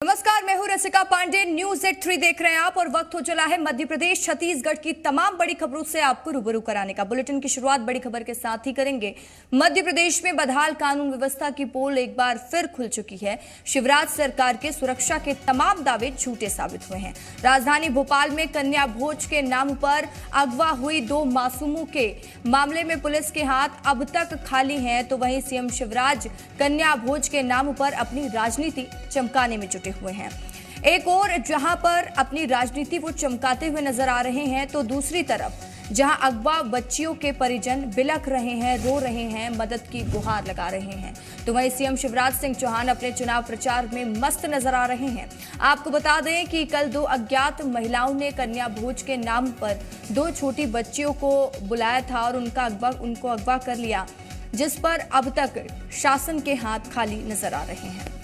नमस्कार, मैं हूं रसिका पांडे। न्यूज 83 देख रहे हैं आप और वक्त हो चला है मध्य प्रदेश छत्तीसगढ़ की तमाम बड़ी खबरों से आपको रूबरू कराने का। बुलेटिन की शुरुआत बड़ी खबर के साथ ही करेंगे। मध्य प्रदेश में बदहाल कानून व्यवस्था की पोल एक बार फिर खुल चुकी है। शिवराज सरकार के सुरक्षा के तमाम दावे झूठे साबित हुए हैं। राजधानी भोपाल में कन्या भोज के नाम पर अगवा हुई 2 मासूमों के मामले में पुलिस के हाथ अब तक खाली हैं, तो वहीं सीएम शिवराज कन्या भोज के नाम पर अपनी राजनीति चमकाने में जुटे हुए हैं। एक और जहां पर अपनी राजनीति वो चमकाते हुए नजर आ रहे हैं, तो दूसरी तरफ जहां अगवा बच्चियों के परिजन बिलख रहे हैं, रो रहे हैं, मदद की गुहार लगा रहे हैं, तो वहीं सीएम शिवराज सिंह चौहान अपने चुनाव प्रचार में मस्त नजर आ रहे हैं। आपको बता दें कि कल 2 अज्ञात महिलाओं ने कन्या भोज के नाम पर 2 छोटी बच्चियों को बुलाया था और उनको अगवा कर लिया, जिस पर अब तक शासन के हाथ खाली नजर आ रहे हैं।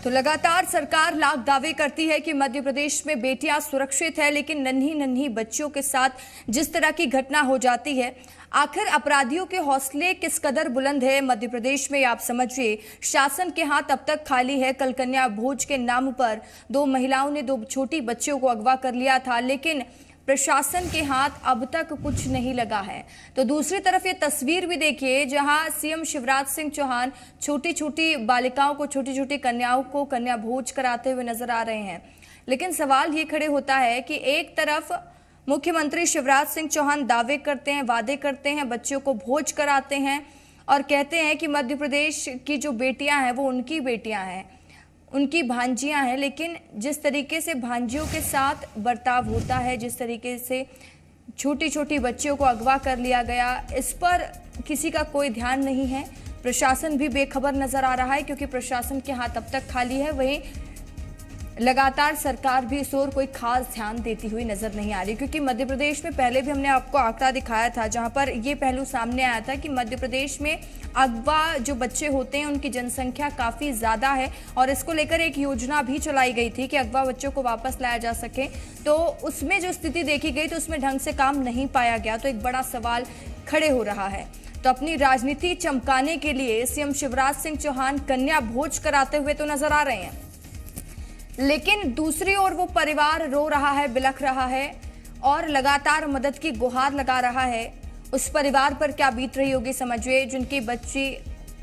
तो लगातार सरकार लाख दावे करती है कि मध्य प्रदेश में बेटियां सुरक्षित है, लेकिन नन्ही नन्ही बच्चियों के साथ जिस तरह की घटना हो जाती है, आखिर अपराधियों के हौसले किस कदर बुलंद है मध्य प्रदेश में, आप समझिए। शासन के हाथ अब तक खाली है। कल कन्या भोज के नाम पर 2 महिलाओं ने 2 छोटी बच्चियों को अगवा कर लिया था, लेकिन प्रशासन के हाथ अब तक कुछ नहीं लगा है। तो दूसरी तरफ ये तस्वीर भी देखिए, जहां सीएम शिवराज सिंह चौहान छोटी छोटी बालिकाओं को, छोटी छोटी कन्याओं को कन्या भोज कराते हुए नजर आ रहे हैं। लेकिन सवाल ये खड़े होता है कि एक तरफ मुख्यमंत्री शिवराज सिंह चौहान दावे करते हैं, वादे करते हैं, बच्चियों को भोज कराते हैं और कहते हैं कि मध्य प्रदेश की जो बेटियां हैं वो उनकी बेटियां हैं, उनकी भांजियां हैं, लेकिन जिस तरीके से भांजियों के साथ बर्ताव होता है, जिस तरीके से छोटी छोटी बच्चियों को अगवा कर लिया गया, इस पर किसी का कोई ध्यान नहीं है। प्रशासन भी बेखबर नजर आ रहा है, क्योंकि प्रशासन के हाथ अब तक खाली है। वहीं लगातार सरकार भी इस ओर कोई खास ध्यान देती हुई नजर नहीं आ रही, क्योंकि मध्य प्रदेश में पहले भी हमने आपको आंकड़ा दिखाया था, जहां पर ये पहलू सामने आया था कि मध्य प्रदेश में अगवा जो बच्चे होते हैं उनकी जनसंख्या काफी ज्यादा है और इसको लेकर एक योजना भी चलाई गई थी कि अगवा बच्चों को वापस लाया जा सके। तो उसमें जो स्थिति देखी गई तो उसमें ढंग से काम नहीं पाया गया, तो एक बड़ा सवाल खड़े हो रहा है। तो अपनी राजनीति चमकाने के लिए सीएम शिवराज सिंह चौहान कन्या भोज कराते हुए तो नजर आ रहे हैं, लेकिन दूसरी ओर वो परिवार रो रहा है, बिलख रहा है और लगातार मदद की गुहार लगा रहा है। उस परिवार पर क्या बीत रही होगी समझिए, जिनकी बच्ची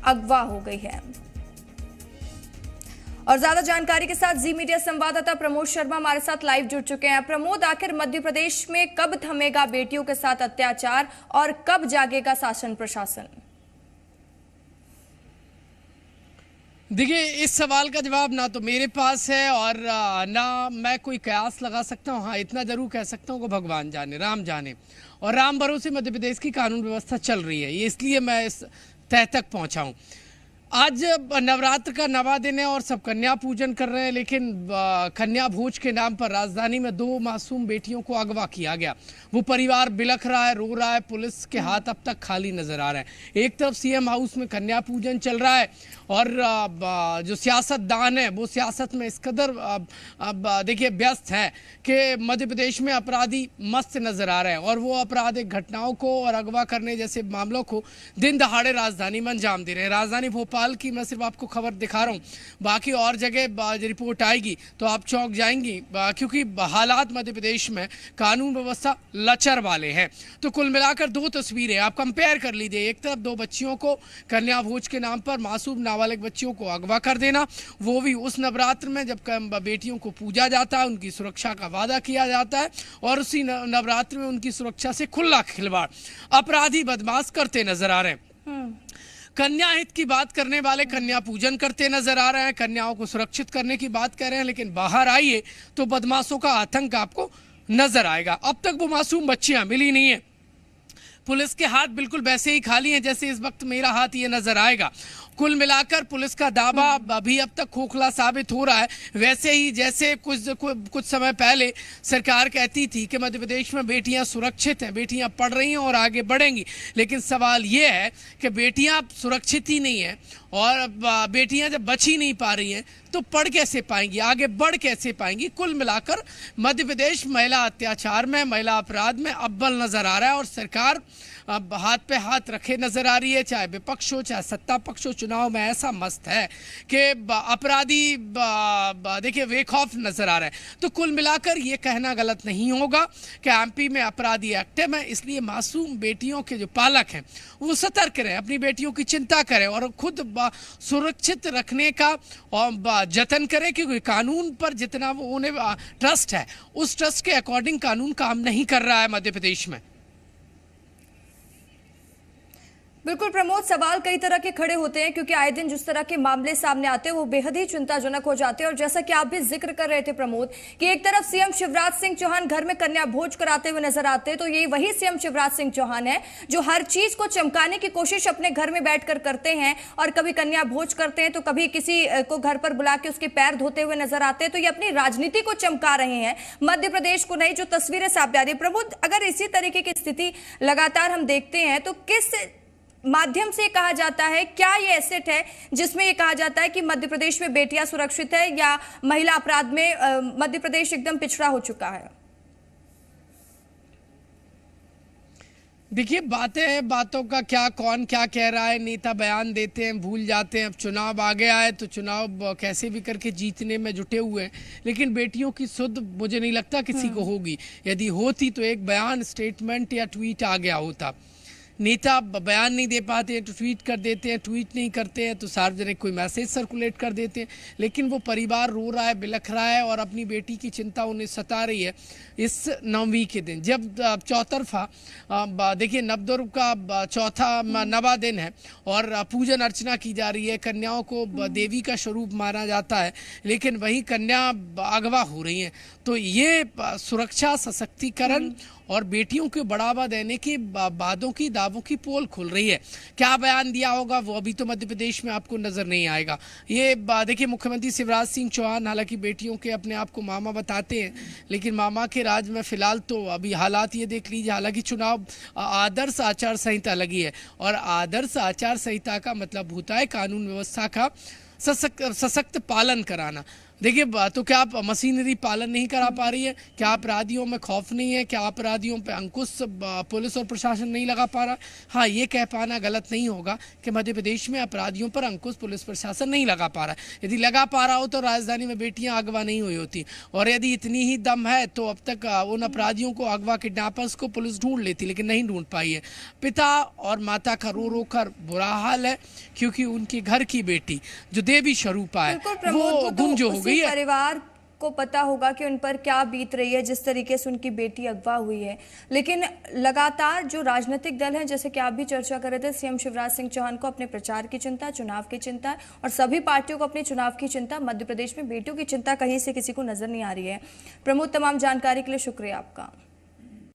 अगवा हो गई है। और ज्यादा जानकारी के साथ जी मीडिया संवाददाता प्रमोद शर्मा हमारे साथ लाइव जुड़ चुके हैं। प्रमोद, आखिर मध्य प्रदेश में कब थमेगा बेटियों के साथ अत्याचार और कब जागेगा शासन प्रशासन? देखिए, इस सवाल का जवाब ना तो मेरे पास है और ना मैं कोई कयास लगा सकता हूँ। हाँ, इतना जरूर कह सकता हूँ कि भगवान जाने, राम जाने, और राम भरोसे मध्य प्रदेश की कानून व्यवस्था चल रही है। ये इसलिए मैं इस तह तक पहुँचा हूँ। आज नवरात्र का 9वां दिन है और सब कन्या पूजन कर रहे हैं, लेकिन कन्या भोज के नाम पर राजधानी में 2 मासूम बेटियों को अगवा किया गया। वो परिवार बिलख रहा है, रो रहा है, पुलिस के हाथ अब तक खाली नजर आ रहे हैं। एक तरफ सीएम हाउस में कन्या पूजन चल रहा है और जो सियासतदान है वो सियासत में इस कदर देखिए व्यस्त है कि मध्य प्रदेश में अपराधी मस्त नजर आ रहे हैं और वो आपराधिक घटनाओं को और अगवा करने जैसे मामलों को दिन दहाड़े राजधानी में अंजाम दे रहे हैं। राजधानी भोपाल की मैं सिर्फ आपको खबर दिखा रहा हूँ, बाकी और जगह रिपोर्ट आएगी तो आप चौंक जाएंगी, क्योंकि हालात मध्य प्रदेश में कानून व्यवस्था लचर वाले हैं। तो कुल मिलाकर 2 तस्वीरें आप कंपेयर कर लीजिए। एक तरफ 2 बच्चियों को कन्या भोज के नाम पर, मासूम नाबालिग बच्चियों को अगवा कर देना, वो भी उस नवरात्र में जब बेटियों को पूजा जाता है, उनकी सुरक्षा का वादा किया जाता है और उसी नवरात्र में उनकी सुरक्षा से खुला खिलवाड़ अपराधी बदमाश करते नजर आ रहे हैं। कन्या हित की बात करने वाले कन्या पूजन करते नजर आ रहे हैं, कन्याओं को सुरक्षित करने की बात कर रहे हैं, लेकिन बाहर आइए तो बदमाशों का आतंक आपको नजर आएगा। अब तक वो मासूम बच्चियां मिली नहीं है। पुलिस के हाथ बिल्कुल वैसे ही खाली हैं जैसे इस वक्त मेरा हाथ ये नजर आएगा। कुल मिलाकर पुलिस का दावा अभी अब तक खोखला साबित हो रहा है। वैसे ही जैसे कुछ समय पहले सरकार कहती थी कि मध्य प्रदेश में बेटियां सुरक्षित हैं, बेटियां पढ़ रही हैं और आगे बढ़ेंगी, लेकिन सवाल यह है कि बेटियां सुरक्षित ही नहीं है और बेटियां जब बच ही नहीं पा रही हैं तो पढ़ कैसे पाएंगी, आगे बढ़ कैसे पाएंगी। कुल मिलाकर मध्य प्रदेश महिला अत्याचार में, महिला अपराध में अव्वल नजर आ रहा है और सरकार अब हाथ पे हाथ रखे नजर आ रही है, चाहे विपक्ष हो चाहे सत्ता पक्ष हो। चुनाव में ऐसा मस्त है कि अपराधी देखिए वेखौफ नजर आ रहा है। तो कुल मिलाकर ये कहना गलत नहीं होगा कि एमपी में अपराधी एक्टिव है, इसलिए मासूम बेटियों के जो पालक हैं वो सतर्क रहें, अपनी बेटियों की चिंता करें और खुद सुरक्षित रखने का जतन करें, क्योंकि कानून पर जितना वो उन्हें ट्रस्ट है उस ट्रस्ट के अकॉर्डिंग कानून काम नहीं कर रहा है मध्य प्रदेश में। बिल्कुल प्रमोद, सवाल कई तरह के खड़े होते हैं क्योंकि आए दिन जिस तरह के मामले सामने आते हैं वो बेहद ही चिंताजनक हो जाते हैं। और जैसा कि आप भी जिक्र कर रहे थे प्रमोद कि एक तरफ सीएम शिवराज सिंह चौहान घर में कन्या भोज कराते हुए नजर आते हैं, तो ये वही सीएम शिवराज सिंह चौहान है जो हर चीज को चमकाने की कोशिश अपने घर में बैठकर करते हैं और कभी कन्या भोज करते हैं तो कभी किसी को घर पर बुला के उसके पैर धोते हुए नजर आते हैं। तो ये अपनी राजनीति को चमका रहे हैं, मध्य प्रदेश को नहीं, जो तस्वीरें सामने आ रही है। प्रमोद, अगर इसी तरीके की स्थिति लगातार हम देखते हैं तो किस माध्यम से कहा जाता है, क्या ये एसेट है जिसमें ये कहा जाता है कि मध्य प्रदेश में बेटियां सुरक्षित है, या महिला अपराध में मध्य प्रदेश एकदम पिछड़ा हो चुका है? देखिए, बातों का क्या, कौन क्या कह रहा है, नेता बयान देते हैं भूल जाते हैं। अब चुनाव आ गया है तो चुनाव कैसे भी करके जीतने में जुटे हुए हैं, लेकिन बेटियों की सुध मुझे नहीं लगता किसी को होगी। यदि होती तो एक बयान, स्टेटमेंट या ट्वीट आ गया होता। नेता बयान नहीं दे पाते हैं तो ट्वीट कर देते हैं, ट्वीट नहीं करते हैं तो सार्वजनिक कोई मैसेज सर्कुलेट कर देते हैं। लेकिन वो परिवार रो रहा है, बिलख रहा है और अपनी बेटी की चिंता उन्हें सता रही है। इस नवमी के दिन जब चौतरफा देखिए नवदुर्ग का चौथा नवा दिन है और पूजन अर्चना की जा रही है, कन्याओं को देवी का स्वरूप माना जाता है, लेकिन वही कन्या अगवा हो रही हैं। तो ये सुरक्षा, सशक्तिकरण और बेटियों को बढ़ावा देने के वादों की, दावों की पोल खुल रही है। क्या बयान दिया होगा वो अभी तो मध्य प्रदेश में आपको नजर नहीं आएगा। ये देखिए मुख्यमंत्री शिवराज सिंह चौहान हालांकि बेटियों के अपने आप को मामा बताते हैं, लेकिन मामा के राज में फिलहाल तो अभी हालात ये देख लीजिए। हालांकि चुनाव आदर्श आचार संहिता लगी है और आदर्श आचार संहिता का मतलब होता है कानून व्यवस्था का सशक्त पालन कराना। देखिए, तो क्या आप मशीनरी पालन नहीं करा पा रही है? क्या अपराधियों में खौफ नहीं है? क्या अपराधियों पे अंकुश पुलिस और प्रशासन नहीं लगा पा रहा? हाँ, ये कह पाना गलत नहीं होगा कि मध्य प्रदेश में अपराधियों पर अंकुश पुलिस प्रशासन नहीं लगा पा रहा है। यदि लगा पा रहा हो तो राजधानी में बेटियां अगवा नहीं हुई होती, और यदि इतनी ही दम है तो अब तक उन अपराधियों को, अगवा किडनैपर्स को पुलिस ढूंढ लेती, लेकिन नहीं ढूंढ पाई है। पिता और माता का रो रो कर बुरा हाल है, क्योंकि उनके घर की बेटी जो देवी स्वरूपा है वो गुंजो हो गई। परिवार को पता होगा कि उन पर क्या बीत रही है जिस तरीके से उनकी बेटी अगवा हुई है। लेकिन लगातार जो राजनीतिक दल हैं, जैसे कि आप भी चर्चा कर रहे थे, सीएम शिवराज सिंह चौहान को अपने प्रचार की चिंता, चुनाव की चिंता, और सभी पार्टियों को अपने चुनाव की चिंता, मध्य प्रदेश में बेटियों की चिंता कहीं से किसी को नजर नहीं आ रही है। प्रमोद, तमाम जानकारी के लिए शुक्रिया आपका।